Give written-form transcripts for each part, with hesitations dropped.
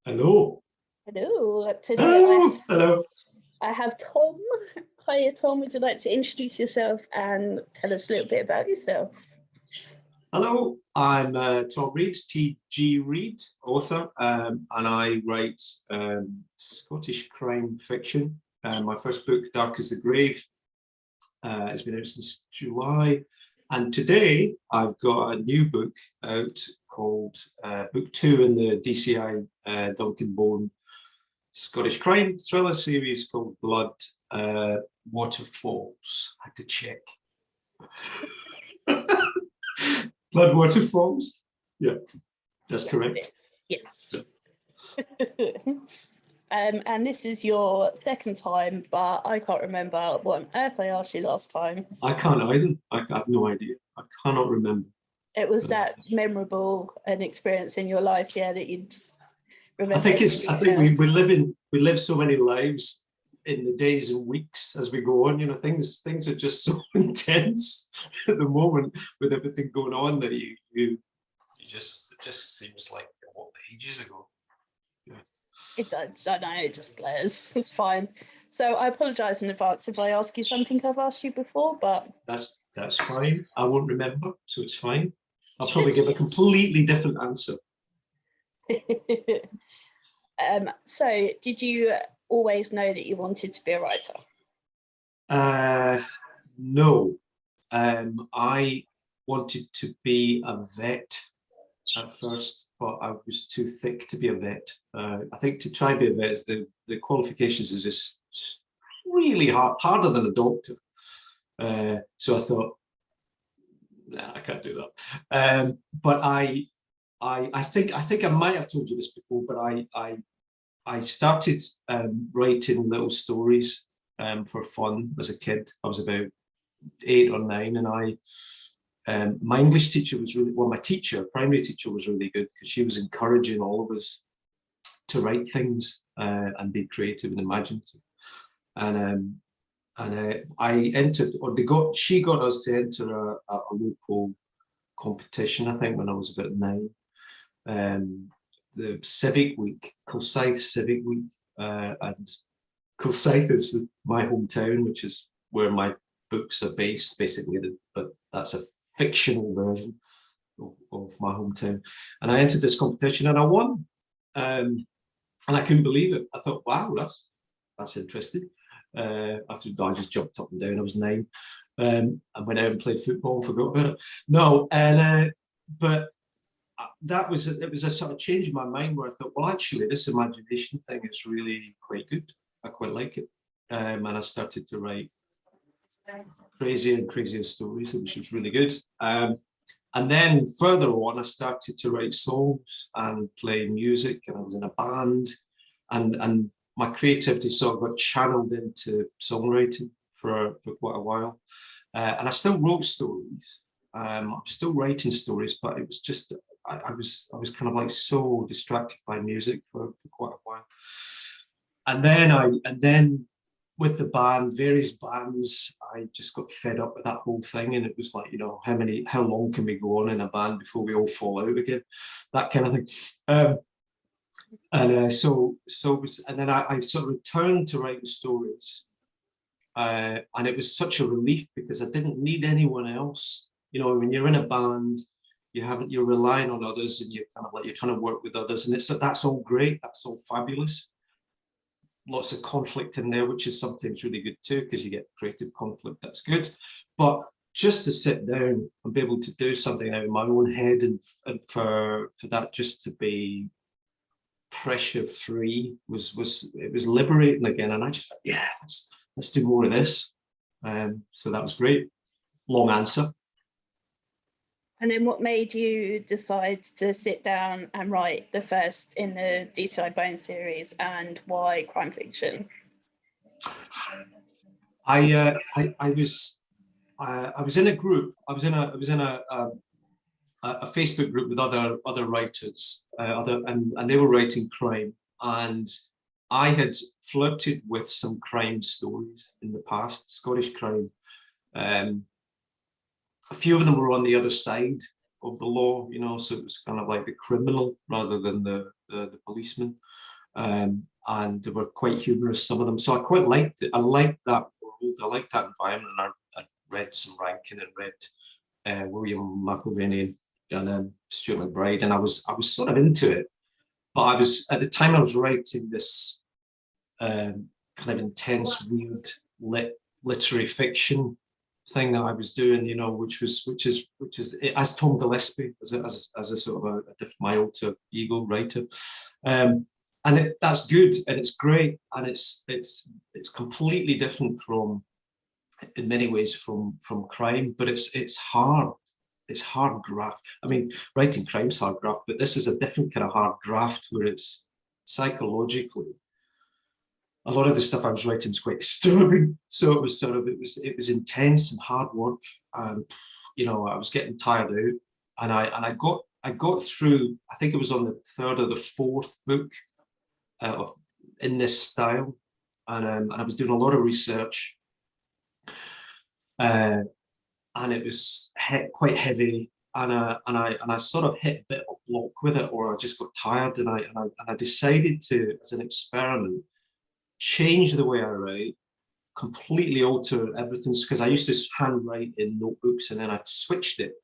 Hello. Hello. Today Hello. Hello. I have Tom. Hiya, Tom. Would you like to introduce yourself and tell us a little bit about yourself? Hello. I'm Tom Reid, T.G. Reid, author, and I write Scottish crime fiction. My first book, Dark as the Grave, has been out since July. And today I've got a new book out called Book 2 in the DCI Duncan Bourne Scottish crime thriller series called Blood Waterfalls. I had to check. Blood Waterfalls? Yeah, that's correct. Yes. And this is your second time, but I can't remember what on earth I asked you last time. I can't either. I have no idea. I cannot remember. It was that memorable an experience in your life, yeah, that you just remember. I think we live so many lives in the days and weeks as we go on. You know, things are just so intense at the moment with everything going on that it just seems like what, ages ago. Yeah. It does. I know, it just blurs. It's fine. So I apologise in advance if I ask you something I've asked you before, but that's fine. I won't remember, so it's fine. I'll probably give a completely different answer. So did you always know that you wanted to be a writer? No. I wanted to be a vet at first, but I was too thick to be a vet. I think to try and be a vet, the qualifications is just really harder than a doctor. So I thought, nah, I can't do that. But I think I might have told you this before, but I started writing little stories for fun as a kid. I was about 8 or 9, and my English teacher was my primary teacher was really good because she was encouraging all of us to write things and be creative and imaginative. And I entered, or she got us to enter a local competition, I think, when I was about 9. The Civic Week, Kilsyth Civic Week, and Kilsyth is my hometown, which is where my books are based, basically, but that's a fictional version of my hometown. And I entered this competition and I won, and I couldn't believe it. I thought, wow, that's interesting. After I just jumped up and down. I was 9. I went out and played football and forgot about it. No, but it was a sort of change in my mind where I thought, well, actually, this imagination thing is really quite good. I quite like it, and I started to write crazier and crazier stories, which was really good. And then further on, I started to write songs and play music, and I was in a band, and my creativity sort of got channeled into songwriting for quite a while. And I still wrote stories. I'm still writing stories, but it was just I was kind of like so distracted by music for quite a while. And then with the band, various bands, I just got fed up with that whole thing, and it was like, you know, how long can we go on in a band before we all fall out again, that kind of thing. So it was, and then I sort of returned to writing stories, and it was such a relief because I didn't need anyone else. You know, when you're in a band, you're relying on others, and you're kind of like you're trying to work with others, and that's all great, that's all fabulous. Lots of conflict in there, which is sometimes really good too, because you get creative conflict. That's good, but just to sit down and be able to do something out of my own head, and for that just to be pressure free was liberating again. And I just thought, yeah, let's do more of this. So that was great. Long answer. And then what made you decide to sit down and write the first in the DCI Bone series, and why crime fiction? I was in a group. I was in a Facebook group with other writers, and they were writing crime, and I had flirted with some crime stories in the past, Scottish crime. a few of them were on the other side of the law, you know, so it was kind of like the criminal rather than the policeman. And they were quite humorous, some of them. So I quite liked it. I liked that world. I liked that environment. I read some Rankin and read William McIlvanney and Stuart McBride, and I was sort of into it. But I was, at the time I was writing this kind of intense, weird literary fiction thing that I was doing, you know, which is as Tom Gillespie, as a sort of my alter ego writer. And that's good, and it's great, and it's completely different from, in many ways, from crime, but it's hard. It's hard graft. I mean, writing crime's hard graft, but this is a different kind of hard graft where it's psychologically. A lot of the stuff I was writing was quite disturbing, so it was it was intense and hard work, and you know, I was getting tired out, and I got through. I think it was on the third or the fourth book in this style, and I was doing a lot of research, and it was quite heavy, and I sort of hit a bit of a block with it, or I just got tired, and I decided to, as an experiment, change the way I write, completely alter everything, because I used to handwrite in notebooks, and then I switched it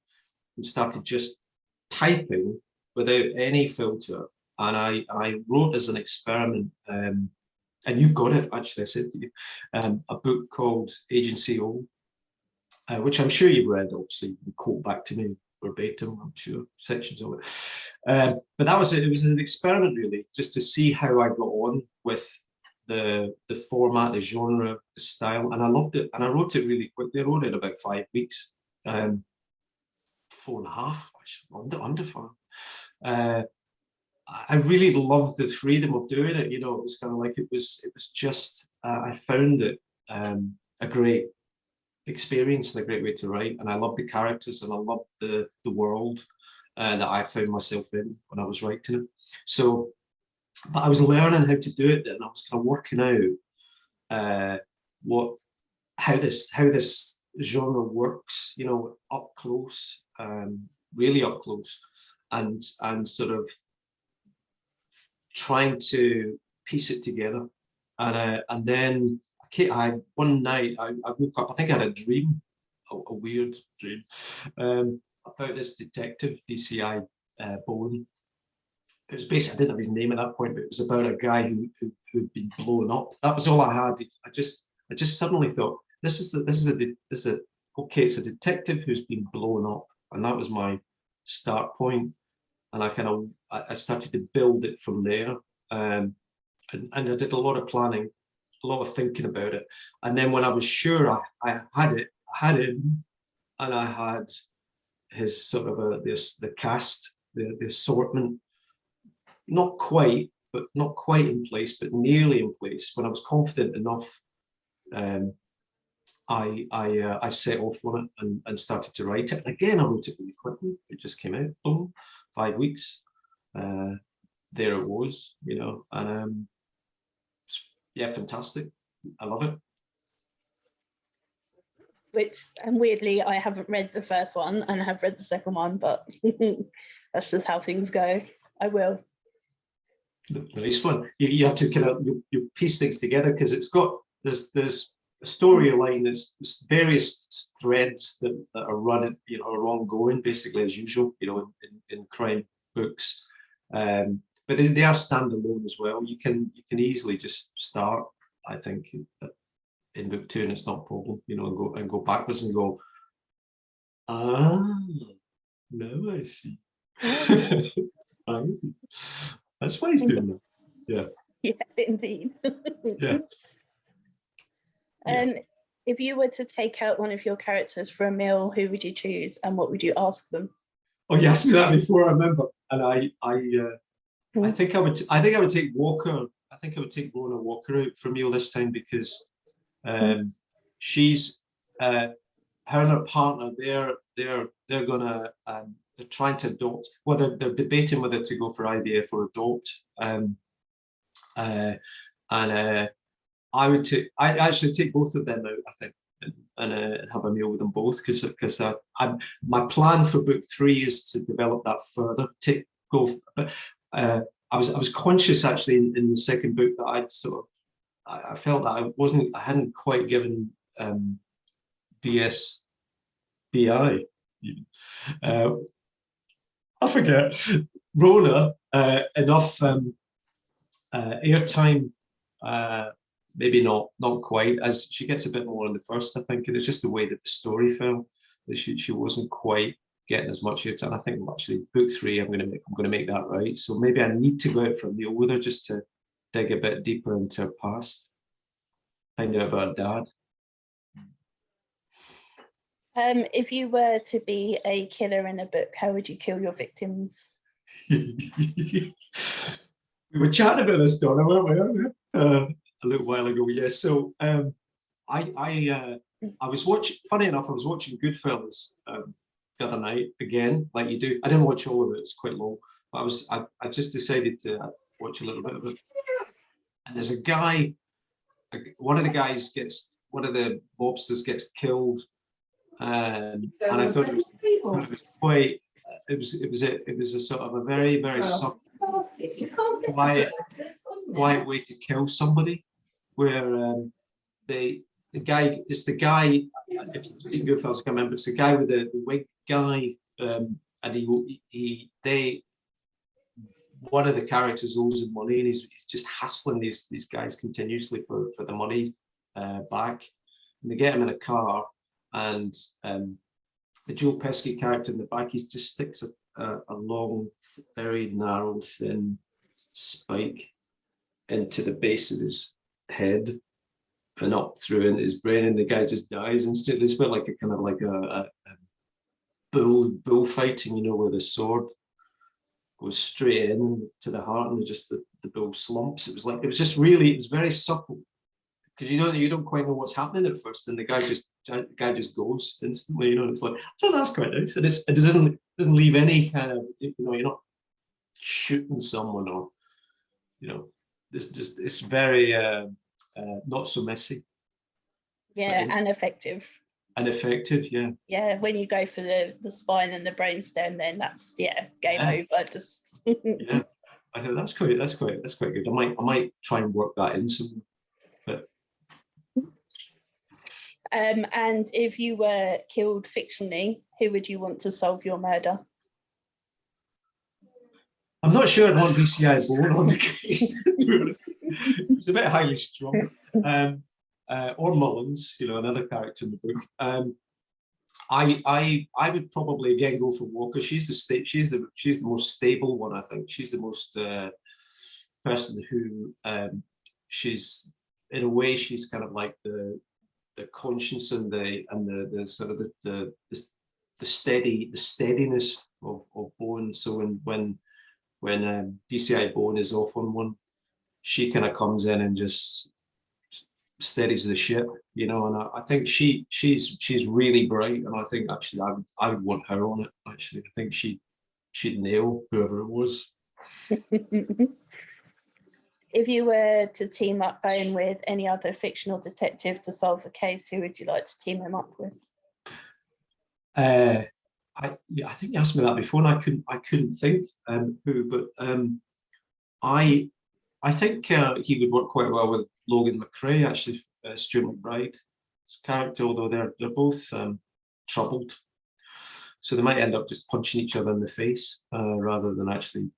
and started just typing without any filter. And I wrote as an experiment, and you've got it, actually, I said to you, a book called Agency O, which I'm sure you've read. Obviously, you can quote back to me verbatim, I'm sure, sections of it. But that was it. It was an experiment, really, just to see how I got on with the format, the genre, the style, and I loved it. And I wrote it really quickly. I wrote it in about 5 weeks, 4.5, actually, under 5. I really loved the freedom of doing it. You know, it was kind of like it was just I found it a great experience and a great way to write, and I loved the characters, and I loved the world that I found myself in when I was writing it. So, but I was learning how to do it, and I was kind of working out how this genre works, you know, up close, really up close, and sort of trying to piece it together. And then one night I woke up. I think I had a dream, a weird dream, about this detective, DCI Bowen. It was basically, I didn't have his name at that point, but it was about a guy who'd been blown up. That was all I had. I just suddenly thought, this is okay, it's a detective who's been blown up, and that was my start point. And I started to build it from there, and I did a lot of planning, a lot of thinking about it. And then when I was sure I had him, and I had his sort of the cast, the assortment, not quite in place, but nearly in place. When I was confident enough, I set off on it and started to write it. And again, I wrote it really quickly. It just came out, boom, 5 weeks. There it was, you know, and yeah, fantastic. I love it. And weirdly, I haven't read the first one and I have read the second one, but that's just how things go. I will. Nice one. You have to kind of you piece things together, because it's got there's a storyline, there's various threads that are running, you know, are ongoing, basically, as usual, you know, in crime books. But they are standalone as well. You can easily just start, I think, in book 2, and it's not a problem, you know, and go backwards and go, now I see. That's why he's doing that. Yeah. Yeah, indeed. Yeah. And if you were to take out one of your characters for a meal, who would you choose, and what would you ask them? Oh, you asked me that before, I remember, and I think I would take Walker. I think I would take Rona Walker out for a meal this time, because she's her and her partner. They're gonna they're trying to adopt. Well, they're debating whether to go for IVF or adopt. I would take. I actually take both of them out, I think, and have a meal with them both, because my plan for book 3 is to develop that further. But I was conscious actually in the second book that I felt that I hadn't quite given DSBI. I forget Rona enough airtime. Maybe not quite, as she gets a bit more in the first, I think, and it's just the way that the story fell, that she wasn't quite getting as much airtime. I think actually book 3 I'm going to make that right. So maybe I need to go out for a meal with her just to dig a bit deeper into her past, find out about her dad. If you were to be a killer in a book, how would you kill your victims? We were chatting about this, Donna, weren't we? A little while ago, yes. So I was watching. Funny enough, I was watching Goodfellas the other night again, like you do. I didn't watch all of it; it's quite long. But I just decided to watch a little bit of it. And there's a guy. One of the mobsters gets killed, and I thought it was quite. It was a sort of a very, very soft, quiet way to kill somebody, where the guy, if you've seen Goodfellas, I can't remember, it's the guy with the wig guy, and one of the characters owes him money, and he's just hassling these guys continuously for the money back, and they get him in a car, and the Joe Pesci character in the back, he just sticks a long, very narrow, thin spike into the base of his head and up through into his brain, and the guy just dies instantly. It's a bit like a kind of like a bullfighting, where the sword goes straight in to the heart, and just the bull slumps. It was just really, it was very subtle, because you don't quite know what's happening at first, and the guy just goes instantly. It's like, oh, that's quite nice. And it doesn't leave any kind of, you're not shooting someone, or it's very not so messy. Yeah, and effective. And effective, yeah. Yeah, when you go for the spine and the brainstem, then that's game over. Just yeah, I think that's quite good. I might try and work that in somewhere. But and if you were killed fictionally, who would you want to solve your murder? I'm not sure I'd want DCI Bone on the case. It's a bit highly strung. Or Mullins, another character in the book. I would probably again go for Walker. She's the most stable one, I think. She's the most person who she's, in a way, she's kind of like the conscience and the sort of the steadiness of Bone. So when DCI Bone is off on one, she kind of comes in and just steadies the ship, and I think she's really bright, and I think actually I would want her on it. Actually, I think she'd nail whoever it was. If you were to team up Bone with any other fictional detective to solve a case, who would you like to team him up with? I think you asked me that before, and I couldn't think who, but I think he would work quite well with Logan McRae, actually, Stuart McBride's character, although they're both troubled, so they might end up just punching each other in the face rather than actually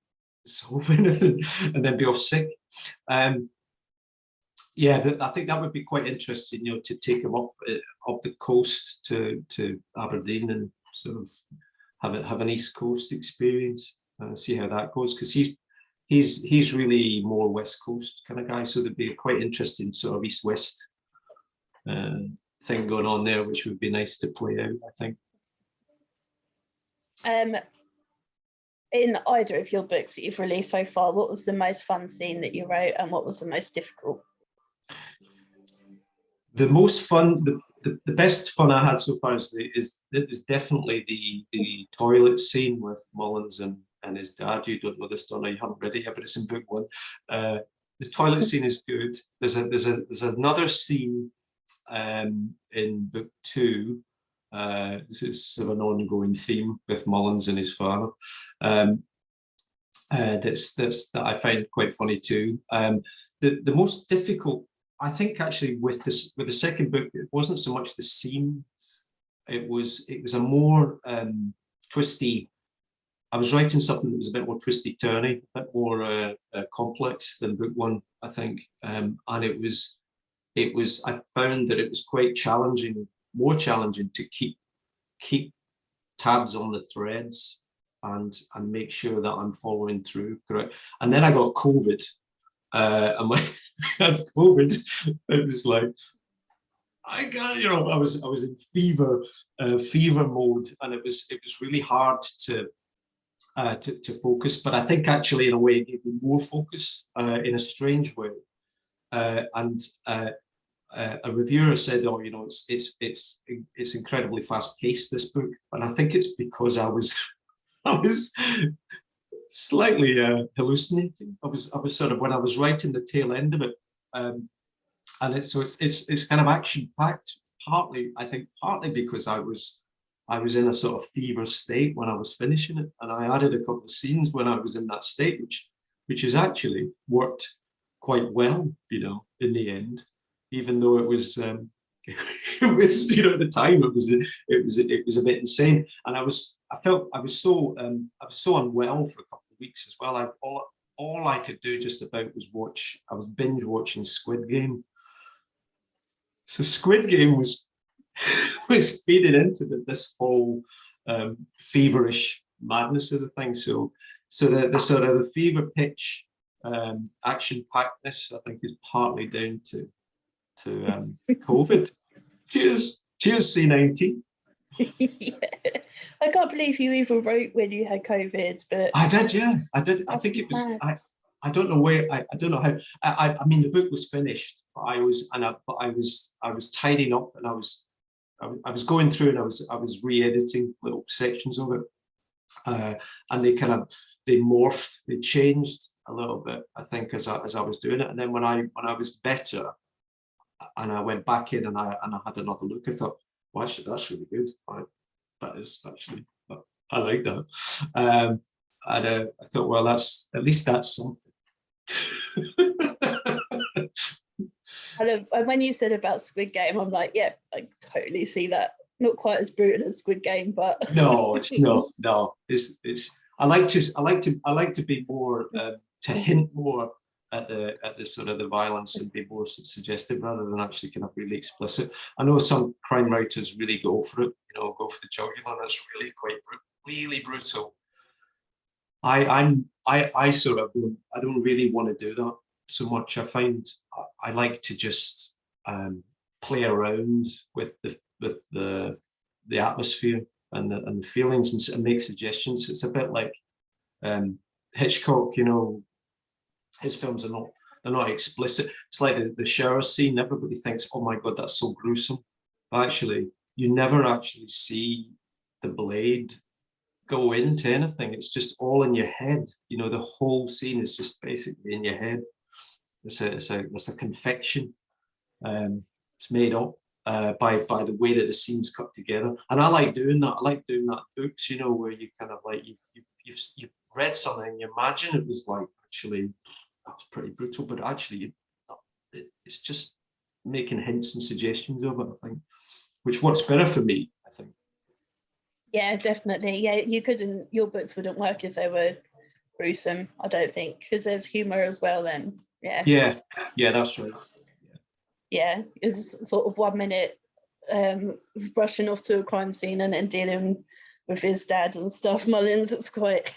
solve anything and then be off sick. I think that would be quite interesting, to take him up the coast to Aberdeen and sort of have an East Coast experience, see how that goes, because he's really more West Coast kind of guy, so there'd be a quite interesting sort of East-West thing going on there, which would be nice to play out, I think. In either of your books that you've released so far, what was the most fun scene that you wrote, and what was the most difficult? The most fun, the best fun I had so far is definitely the toilet scene with Mullins and his dad. You don't know this, Donna, you haven't read it yet, but it's in book 1. The toilet scene is good. There's another scene in book 2. This is sort of an ongoing theme with Mullins and his father. That I find quite funny too. The most difficult, I think, actually with the second book, it wasn't so much the scene. It was a more twisty. I was writing something that was a bit more twisty-turny, a bit more complex than book 1, I think. And it was. I found that it was quite challenging, more challenging to keep tabs on the threads and make sure that I'm following through correct. And then I got COVID, and when I had COVID, it was like I was in fever mode, and it was really hard to focus. But I think actually in a way it gave me more focus in a strange way. And a reviewer said, "Oh, it's incredibly fast paced, this book," and I think it's because I was slightly hallucinating. I was sort of, when I was writing the tail end of it, and it's kind of action packed. Partly because I was in a sort of fever state when I was finishing it, and I added a couple of scenes when I was in that state, which has actually worked quite well, in the end. Even though it was, at the time it was a bit insane, and I felt I was so unwell for a couple of weeks as well. All I could do just about was I was binge watching Squid Game. So Squid Game was feeding into this whole feverish madness of the thing. So the sort of the fever pitch, action packedness, I think, is partly down to COVID. Cheers C90. Yeah. I can't believe you even wrote when you had COVID, but I did, yeah, I did. I think it was mad. I don't know where, I don't know how. I mean, the book was finished, but I was tidying up, and I was going through, and I was re-editing little sections of it, and they morphed, they changed a little bit, I think, as I was doing it. And then when I was better, and I went back in, and I had another look, I thought, well, actually, that's really good. That is actually, I like that. And I thought, well, at least that's something. And when you said about Squid Game, I'm like, yeah, I totally see that. Not quite as brutal as Squid Game, but no, it's no. It's I like to be more to hint more at the sort of the violence, and be more suggestive rather than actually kind of really explicit. I know some crime writers really go for it, go for the jugular, and it's really quite really brutal. I sort of don't really want to do that so much. I find I like to just play around with the atmosphere and the feelings, and make suggestions. It's a bit like Hitchcock, his films they're not explicit. It's like the shower scene. Everybody thinks, oh my God, that's so gruesome. But actually, you never actually see the blade go into anything. It's just all in your head. The whole scene is just basically in your head. It's a confection. It's made up by the way that the scenes cut together. And I like doing that. I like doing that in books, where you kind of like you've read something and you imagine it was like, actually, that was pretty brutal, but actually it's just making hints and suggestions of it, I think, which works better for me, I think. Yeah, definitely. Yeah, your books wouldn't work if they were gruesome, I don't think, because there's humor as well then. Yeah, that's right. Yeah, it's sort of 1 minute rushing off to a crime scene and then dealing with his dad and stuff. Mullins, it's quite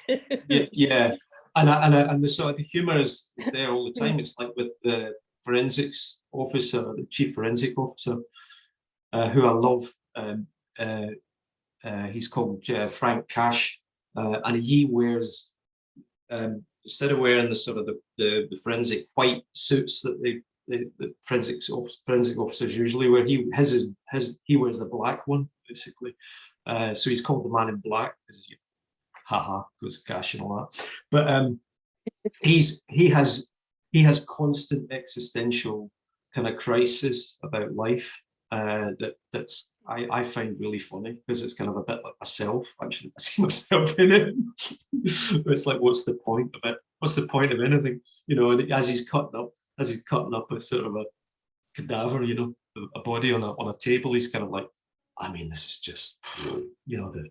yeah. And the sort of the humor is there all the time. It's like with the forensics officer, the chief forensic officer, who I love. He's called Frank Cash, and he wears, instead of wearing the sort of the forensic white suits that the forensic officers usually wear, he wears the black one, basically. So he's called the Man in Black, because goes Cash and all that. But he has constant existential kind of crisis about life that's I find really funny, because it's kind of a bit like myself. Actually, I see myself in it. It's like, what's the point of it? What's the point of anything? And as he's cutting up a sort of a cadaver, a body on a table, he's kind of like, I mean, this is just, the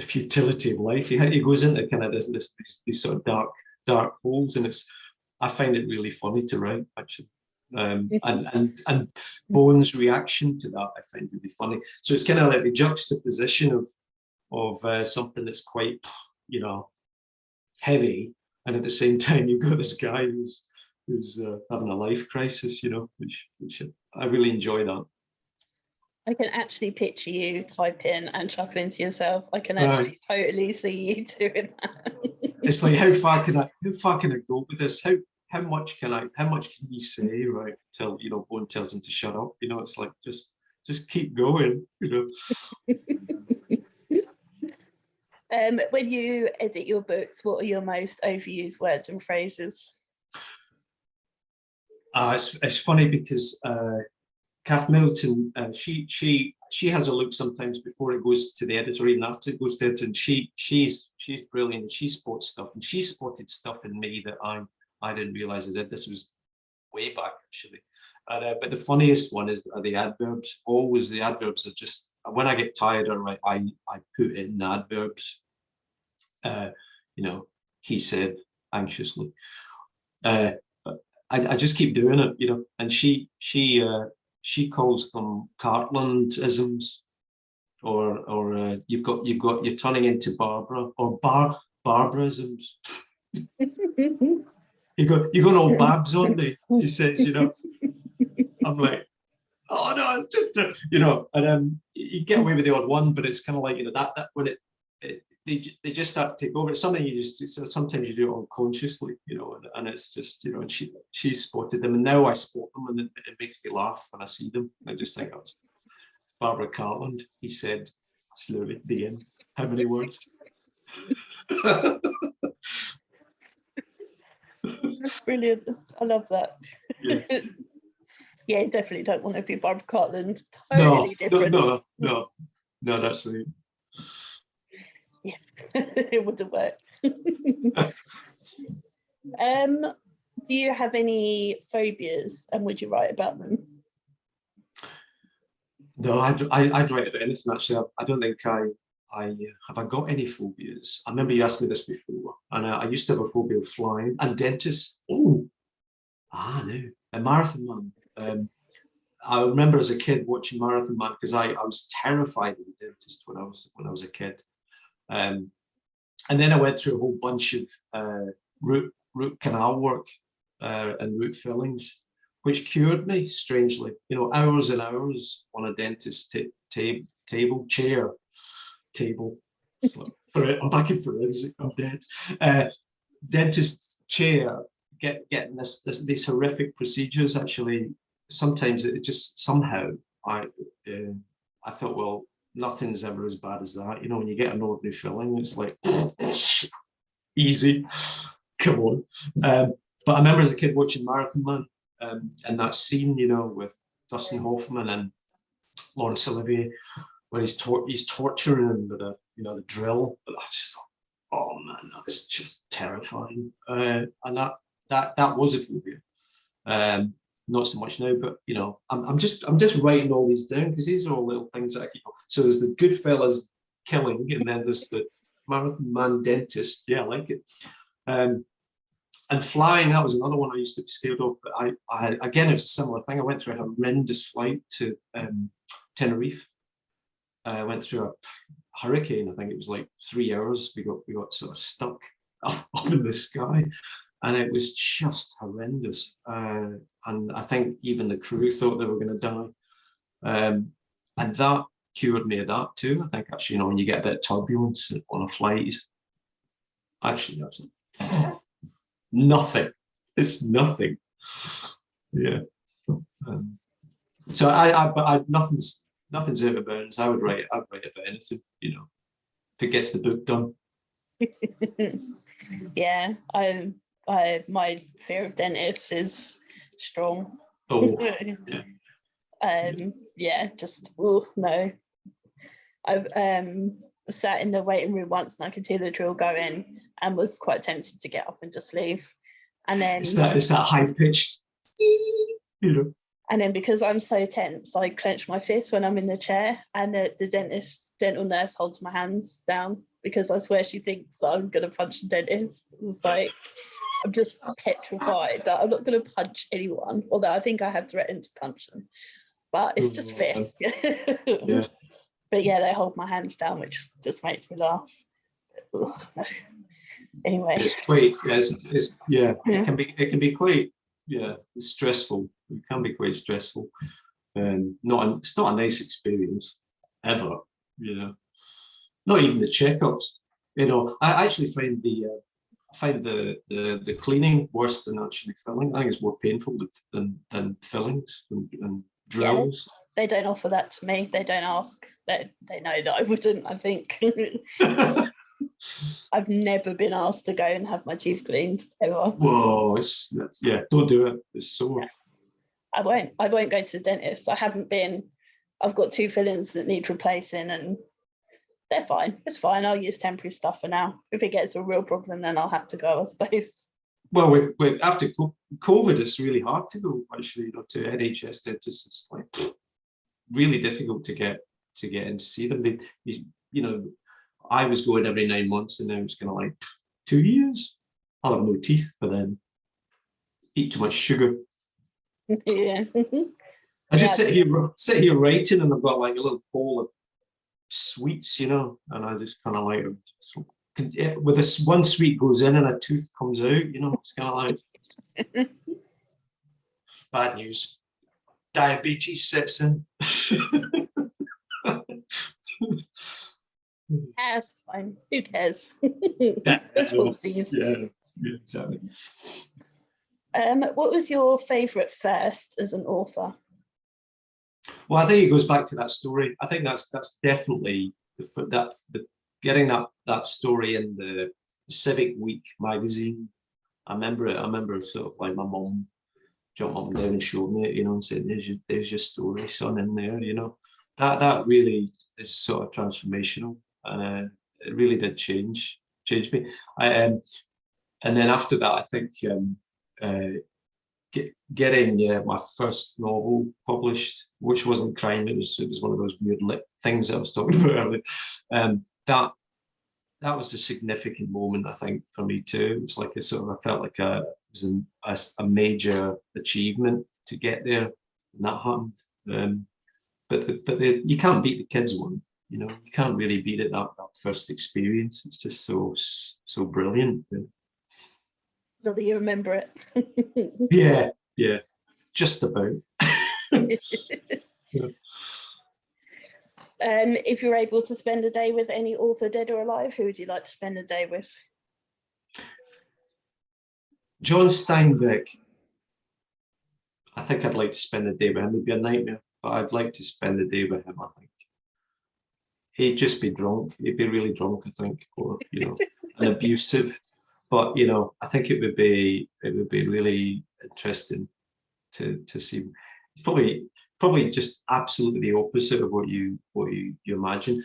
futility of life. He goes into kind of these sort of dark holes, and I find it really funny to write, actually. And Bones' reaction to that I find really funny. So it's kind of like the juxtaposition of something that's quite, heavy, and at the same time you've got this guy who's having a life crisis, which I really enjoy that. I can actually picture you typing and chuckling to yourself. I can actually totally see you doing that. It's like, how far can I go with this? How much can he say, right, till Bone tells him to shut up? It's like, just keep going. When you edit your books, what are your most overused words and phrases? It's funny because Kath Middleton, she has a look sometimes before it goes to the editor, even after it goes to the editor, and she's brilliant. She spots stuff, and she spotted stuff in me that I didn't realize I did. This was way back, actually. But the funniest one is the adverbs. Always the adverbs are just, when I get tired, I put in adverbs. He said anxiously. I just keep doing it, and she calls them Cartland-isms, or you're turning into Barbara, or Barbara-isms. You got all Babs on me, she says, I'm like, oh no, it's just, and you get away with the odd one, but it's kind of like, that when they just start to take over. It's something sometimes you do it unconsciously, and it's just, and she spotted them, and now I spot them, and it makes me laugh when I see them. I just think that's Barbara Cartland. He said, slowly, the end. How many words? That's brilliant. I love that. Yeah. Yeah, definitely don't want to be Barbara Cartland. Totally different. No, that's right. Yeah, it wouldn't work. Do you have any phobias, and would you write about them? No, I'd write about anything, actually. I don't think have I got any phobias. I remember you asked me this before, and I used to have a phobia of flying and dentists. No, a Marathon Man. I remember as a kid watching Marathon Man, because I was terrified of the dentist when I was a kid. And then I went through a whole bunch of root canal work and root fillings, which cured me, strangely. Hours and hours on a dentist table. I'm back in forensic. I'm dead. Dentist chair, getting these horrific procedures. Actually, sometimes it just somehow I thought, well, nothing's ever as bad as that. When you get an ordinary filling, it's like easy. Come on. But I remember as a kid watching Marathon Man, and that scene, with Dustin Hoffman and Laurence Olivier, where he's torturing him with the drill. But I just thought, oh man, that was just terrifying. And that was a phobia. Not so much now, but I'm just writing all these down, because these are all little things that I keep. So there's the Goodfellas killing, and then there's the Marathon Man dentist. Yeah, I like it. And flying, that was another one I used to be scared of. But I again, it was a similar thing. I went through a horrendous flight to Tenerife. I went through a hurricane. I think it was like 3 hours. We got sort of stuck up in the sky, and it was just horrendous. And I think even the crew thought they were going to die. And that cured me of that too. I think, actually, when you get a bit of turbulence on a flight, actually that's nothing. It's nothing. Yeah. So nothing's out of bounds. I'd write about anything, if it gets the book done. Yeah, my fear of dentists is strong. Oh, yeah. Yeah, just oh no. I've sat in the waiting room once and I could hear the drill going and was quite tempted to get up and just leave. And then It's that high pitched, you know. and then because I'm so tense, I clench my fist when I'm in the chair, and the dental nurse holds my hands down because I swear she thinks that I'm gonna punch the dentist. It's like I'm just petrified that I'm not gonna punch anyone, although I think I have threatened to punch them. But it's just fist. Yeah. But yeah, they hold my hands down, which just makes me laugh. Ugh, no. Anyway, It's quite, it can be quite, stressful. It can be quite stressful. It's not a nice experience ever, you know. Not even the checkups. You know, I actually find the cleaning worse than actually filling. I think it's more painful than fillings and drills. Yeah, they don't offer that to me. They don't ask. They know that I wouldn't, I think. I've never been asked to go and have my teeth cleaned ever. Whoa, don't do it. It's so. Yeah. I won't go to the dentist. I haven't been. I've got 2 fillings that need replacing, and they're fine. It's fine. I'll use temporary stuff for now. If it gets a real problem, then I'll have to go, I suppose. Well, with after COVID, it's really hard to go. Actually, you know, to NHS dentists, it's like really difficult to get in to see them. You know, I was going every 9 months, and now it's kind of like 2 years. I'll have no teeth, but then eat too much sugar. Yeah. I just sit here writing, and I've got like a little bowl of sweets, you know, and I just kind of like with this one sweet goes in and a tooth comes out, you know, it's kind of like bad news. Diabetes sets in. That's fine. Who cares? Yeah, exactly. What was your favourite first as an author? Well, I think it goes back to that story. I think that's definitely getting that story in the Civic Week magazine. I remember it. I remember sort of like my mum jumped up and down and showed me it, you know, and said, "There's your story, son, in there." You know, that really is sort of transformational, and it really did change me. And then after that, I think getting my first novel published, which wasn't crime, it was one of those weird lit things that I was talking about earlier. That was a significant moment, I think, for me too. It was like I felt like it was a major achievement to get there, and that happened. But you can't beat the kids one, you know. You can't really beat it, that first experience. It's just so brilliant. Will you remember it? Yeah, just about. Yeah. If you're able to spend a day with any author, dead or alive, who would you like to spend a day with? John Steinbeck. I think I'd like to spend the day with him. It'd be a nightmare, but I'd like to spend the day with him, I think. He'd just be drunk. He'd be really drunk, I think, or, you know, and abusive. But, you know, I think it would be really interesting to see. Probably just absolutely the opposite of what you imagine.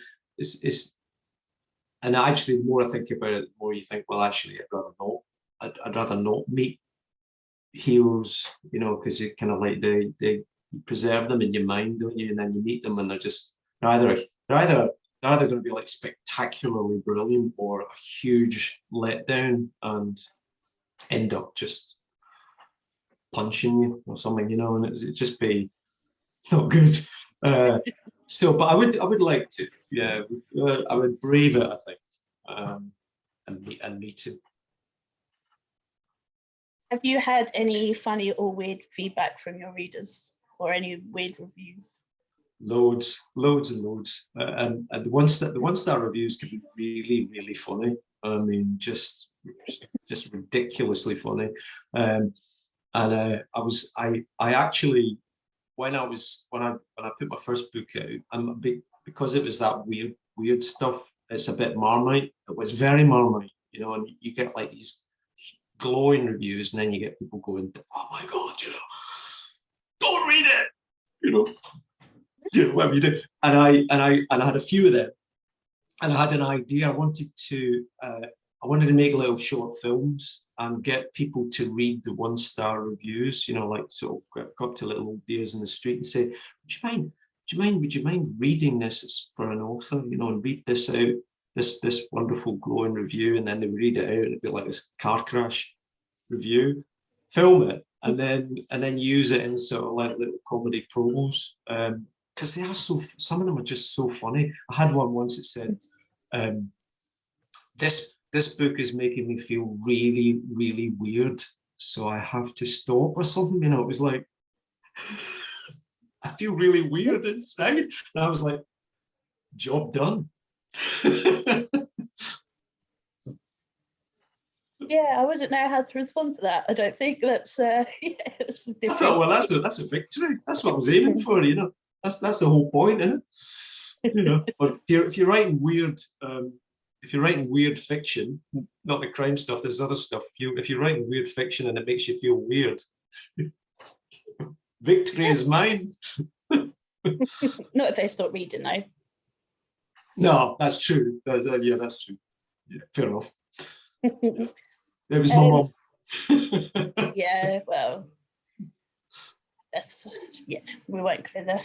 And actually, the more I think about it, the more you think, well, actually, I'd rather not meet heroes, you know, because you kind of like they preserve them in your mind, don't you? And then you meet them, and they're either going to be like spectacularly brilliant or a huge letdown and end up just punching you or something, you know, and it'd just be not good. But I would like to, yeah, I would brave it, I think, and meet him. Have you had any funny or weird feedback from your readers or any weird reviews? Loads and loads, and the one-star reviews can be really, really funny. I mean, just ridiculously funny. And I actually, when I put my first book out, because it was that weird stuff. It's a bit Marmite. It was very Marmite, you know, and you get like these glowing reviews, and then you get people going, "Oh my God, you know, read it, whatever you do. And I had a few of them, and I had an idea. I wanted to make little short films and get people to read the 1-star reviews, like sort of go up to little old dears in the street and say, would you mind reading this for an author, and read this out, this wonderful glowing review, and then they read it out and it'd be like this car crash review, film it, and then use it in sort of like little comedy promos. Because they are some of them are just so funny. I had one once that said, this book is making me feel really, really weird, so I have to stop, or something. It was like, I feel really weird inside. And I was like, job done. Yeah, I wouldn't know how to respond to that. I don't think that's it's different. I thought, well, that's a victory. That's what I was aiming for, That's the whole point, isn't it? But if you're writing weird, if you're writing weird fiction, not the crime stuff, there's other stuff. If you're writing weird fiction and it makes you feel weird, victory is mine. Not if they stop reading, though. No, that's true. Yeah, that's true. Yeah, fair enough. It was my mum. Yeah, well, we won't go there.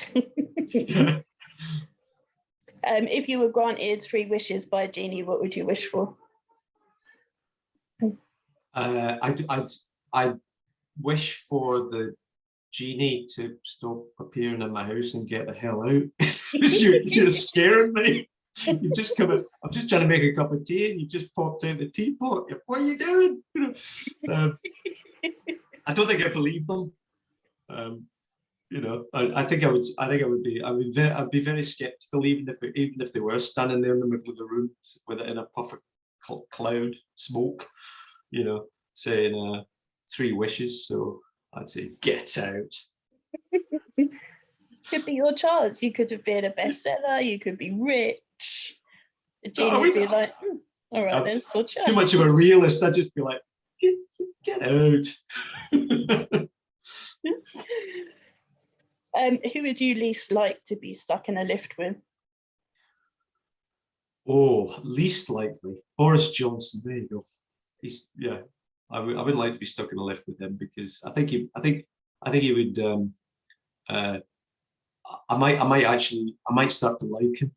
If you were granted 3 wishes by a genie, what would you wish for? I'd wish for the genie to stop appearing in my house and get the hell out. You're scaring me. You just come in. I'm just trying to make a cup of tea, and you just popped out the teapot. What are you doing? I don't think I believe them. I think I would. I'd be very skeptical, even if they were standing there in the middle of the room with it in a puff of cloud smoke, saying 3 wishes. So I'd say, get out. Could be your chance. You could have been a bestseller. You could be rich. The genie would be like, all right, then, so too much of a realist. I'd just be like, get out. Who would you least like to be stuck in a lift with? Oh, least likely, Boris Johnson. There you go. I wouldn't like to be stuck in a lift with him, because I think he would. I might start to like him.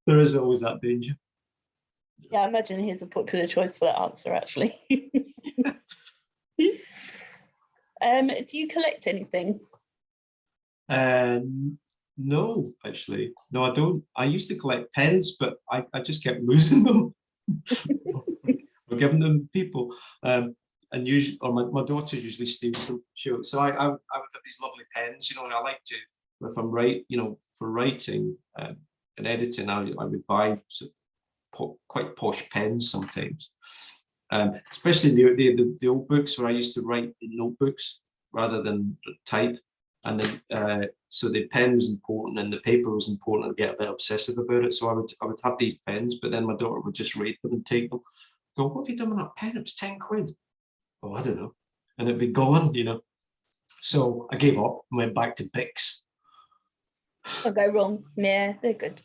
There is always that danger. Yeah, I imagine he's a popular choice for that answer, actually. Do you collect anything? No, actually. No, I don't. I used to collect pens, but I just kept losing them or giving them to people. And usually, or my daughter usually steals them. So I would have these lovely pens, and I like to, if I'm for writing and editing, I would buy quite posh pens sometimes. Especially the old books where I used to write in notebooks rather than type. And then so the pen was important and the paper was important. I'd get a bit obsessive about it. So I would have these pens, but then my daughter would just rate them and take them. Go, what have you done with that pen? It was 10 quid. Oh, I don't know. And it'd be gone, So I gave up and went back to Bics. I'll go wrong. Yeah, they're good.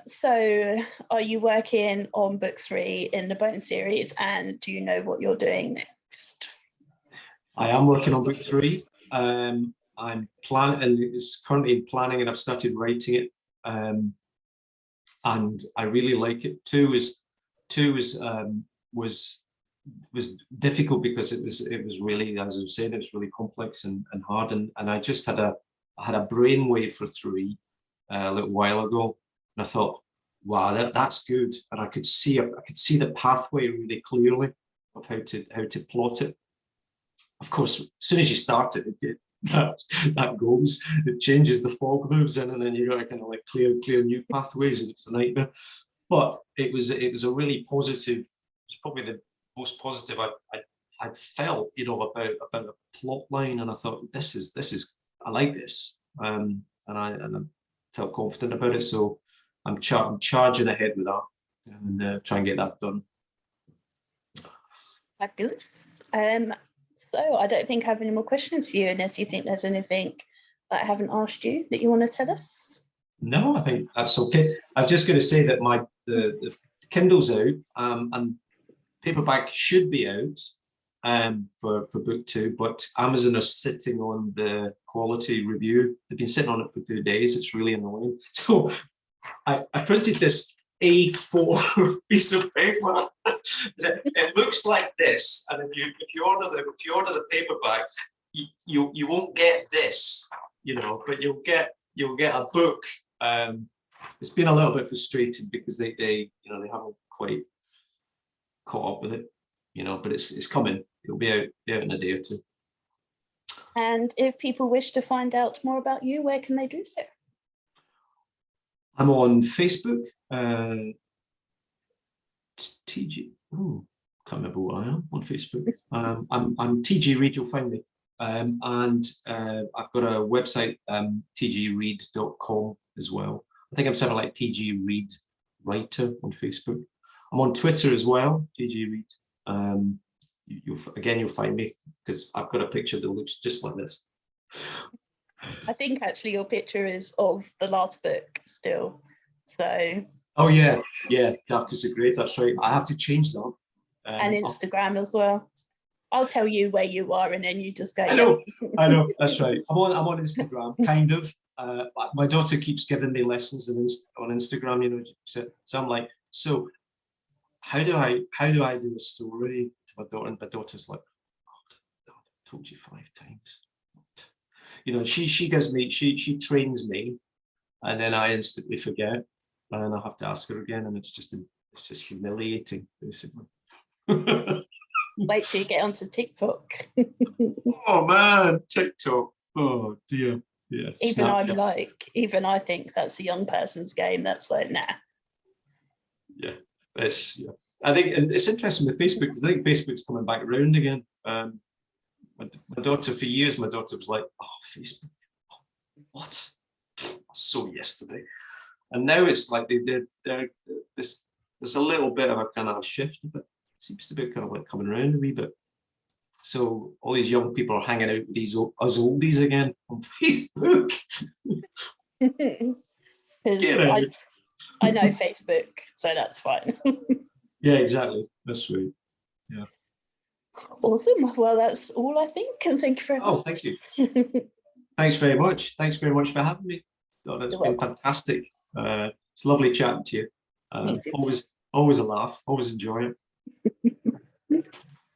So are you working on book 3 in the Bone series, and do you know what you're doing next? I am working on book 3. I'm planning, it's currently in planning, and I've started writing it. And I really like it. 2 was difficult because it was really, as I was saying, it was really complex and hard. And I just had a brainwave for 3 a little while ago, and I thought, wow, that's good. And I could see the pathway really clearly of how to plot it. Of course, as soon as you start it, that goes. It changes, the fog moves in, and then you got to kind of like clear new pathways, and it's a nightmare. But it was a really positive. It's probably the most positive I felt, about a plot line, and I thought this is I like this, and I felt confident about it. So I'm charging ahead with that. and try and get that done. Fabulous. So I don't think I have any more questions for you, unless you think there's anything that I haven't asked you that you want to tell us. No, I think that's okay. I was just going to say that the Kindle's out, and paperback should be out for book 2, but Amazon are sitting on the quality review. They've been sitting on it for 2 days. It's really annoying. So I printed this A4 piece of paper. It looks like this, and if you order the paperback, you won't get this, but you'll get a book. It's been a little bit frustrating because they haven't quite caught up with it, but it's coming. It'll be out in a day or 2. And if people wish to find out more about you, where can they do so? I'm on Facebook. TG. Can't remember what I am on Facebook. I'm TG Reid. You'll find me. And I've got a website, tgreid.com as well. I think I'm something like TG Reid Writer on Facebook. I'm on Twitter as well, TG Reid. You'll find me because I've got a picture that looks just like this. I think actually your picture is of the last book still. So. Oh yeah, Dark is great. That's right. I have to change that. And Instagram as well. I'll tell you where you are, and then you just go. I know. That's right. I'm on Instagram, kind of. My daughter keeps giving me lessons on Instagram. So I'm like, so how do I do a story to my daughter? And my daughter's like, oh, I told you 5 times. She gives me, she trains me, and then I instantly forget, and I have to ask her again, and it's just humiliating, basically. Wait till you get onto TikTok. Oh man, TikTok. Oh dear. Yeah. Even I think that's a young person's game. That's like, nah. Yeah. I think it's interesting with Facebook because I think Facebook's coming back around again. My daughter, for years, was like, oh, Facebook. What? So yesterday. And now it's like there's a little bit of a kind of shift, but seems to be kind of like coming around a wee bit. So all these young people are hanging out with us oldies again on Facebook. Get out. I know Facebook, so that's fine. Yeah, exactly. That's right. Yeah. Awesome. Well, that's all I think. And thank you very much. Oh, thank you. Thanks very much. Thanks very much for having me. It's been fantastic. It's lovely chatting to you. Always a laugh. Always enjoy it.